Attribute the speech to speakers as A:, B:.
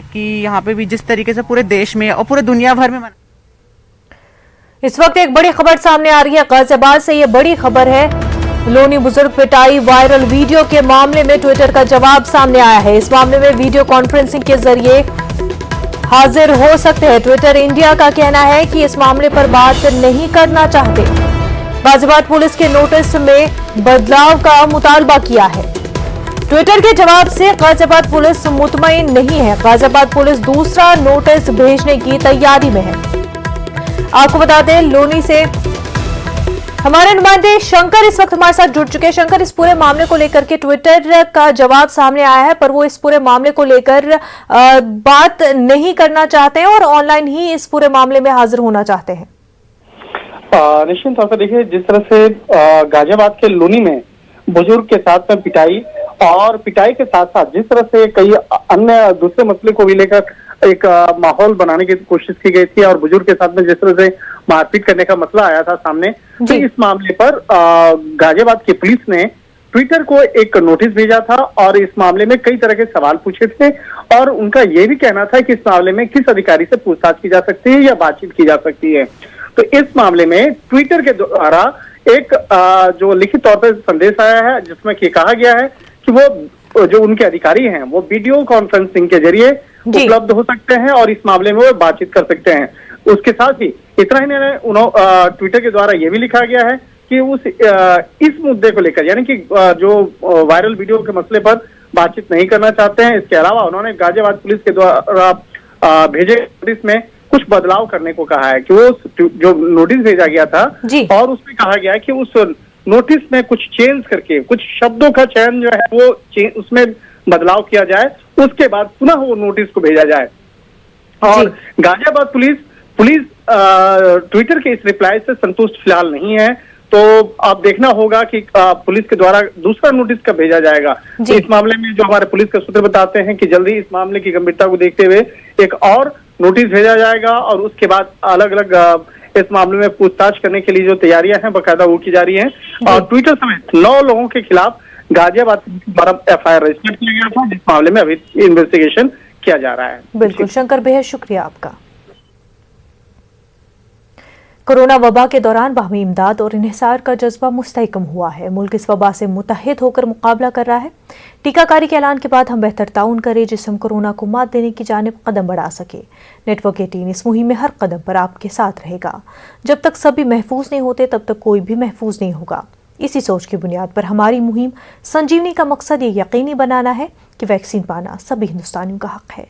A: कि यहाँ पे भी जिस तरीके से पूरे देश में और पूरे दुनिया भर में
B: इस वक्त एक बड़ी खबर सामने आ रही है गाजियाबाद से। ये बड़ी खबर है, लोनी बुजुर्ग पिटाई वायरल वीडियो के मामले में ट्विटर का जवाब सामने आया है। इस मामले में वीडियो कॉन्फ्रेंसिंग के जरिए हाजिर हो सकते हैं। ट्विटर इंडिया का कहना है कि इस मामले पर बात नहीं करना चाहते। गाजियाबाद पुलिस के नोटिस में बदलाव का मुतालबा किया है। ट्विटर के जवाब से गाजियाबाद पुलिस मुतमईन नहीं है। गाजियाबाद पुलिस दूसरा नोटिस भेजने की तैयारी में है। आपको बता दें, लोनी से हमारे नुमाइंदे शंकर इस वक्त हमारे साथ जुड़ चुके हैं। शंकर, इस पूरे मामले को लेकर के ट्विटर का जवाब सामने आया है, पर वो इस पूरे मामले को लेकर बात नहीं करना चाहते हैं और ऑनलाइन ही इस पूरे मामले में हाजिर होना चाहते हैं।
C: निश्चित तौर पर देखिए, जिस तरह से गाजियाबाद के लोनी में बुजुर्ग के साथ में पिटाई और पिटाई के साथ साथ जिस तरह से कई अन्य दूसरे मसले को भी लेकर एक माहौल बनाने की कोशिश की गई थी और बुजुर्ग के साथ में जिस तरह से मारपीट करने का मसला आया था सामने, तो इस मामले पर गाजियाबाद की पुलिस ने ट्विटर को एक नोटिस भेजा था और इस मामले में कई तरह के सवाल पूछे थे और उनका यह भी कहना था कि इस मामले में किस अधिकारी से पूछताछ की जा सकती है या बातचीत की जा सकती है। तो इस मामले में ट्विटर के द्वारा एक जो लिखित तौर पर संदेश आया है जिसमें कि कहा गया है कि वो जो उनके अधिकारी हैं वो वीडियो कॉन्फ्रेंसिंग के जरिए उपलब्ध हो सकते हैं और इस मामले में वो बातचीत कर सकते हैं। उसके साथ ही इतना ही ट्विटर के द्वारा ये भी लिखा गया है कि इस मुद्दे को लेकर यानी कि जो वायरल वीडियो के मसले पर बातचीत नहीं करना चाहते हैं। इसके अलावा उन्होंने गाजियाबाद पुलिस के द्वारा भेजे नोटिस में कुछ बदलाव करने को कहा है कि वो जो नोटिस भेजा गया था और उसमें कहा गया है कि उस नोटिस में कुछ चेंज करके कुछ शब्दों का चयन जो है वो उसमें बदलाव किया जाए, उसके बाद पुनः वो नोटिस को भेजा जाए। और गाजियाबाद पुलिस ट्विटर के इस रिप्लाई से संतुष्ट फिलहाल नहीं है, तो अब देखना होगा कि पुलिस के द्वारा दूसरा नोटिस कब भेजा जाएगा। तो इस मामले में जो हमारे पुलिस के सूत्र बताते हैं कि जल्दी इस मामले की गंभीरता को देखते हुए एक और नोटिस भेजा जाएगा और उसके बाद अलग अलग इस मामले में पूछताछ करने के लिए जो तैयारियां हैं बकायदा वो की जा रही हैं। और ट्विटर समेत 9 लोगों के खिलाफ गाजियाबाद द्वारा एफआईआर रजिस्टर किया गया था, जिस मामले में अभी इन्वेस्टिगेशन किया जा रहा है।
B: बिल्कुल शंकर, बेहद शुक्रिया आपका। कोरोना वबा के दौरान बाहमी इमदाद और इन्हिसार का जज्बा मुस्तहकम हुआ है। मुल्क इस वबा से मुत्तहिद होकर मुकाबला कर रहा है। टीकाकारी के ऐलान के बाद हम बेहतर ताउन करें जिससे हम कोरोना को मात देने की जानिब कदम बढ़ा सके। नेटवर्क 18 इस मुहिम में हर कदम पर आपके साथ रहेगा। जब तक सभी महफूज नहीं होते तब तक कोई भी महफूज नहीं होगा। इसी सोच की बुनियाद पर हमारी मुहिम संजीवनी का मकसद ये यकीनी बनाना है कि वैक्सीन पाना सभी हिंदुस्तानियों का हक है।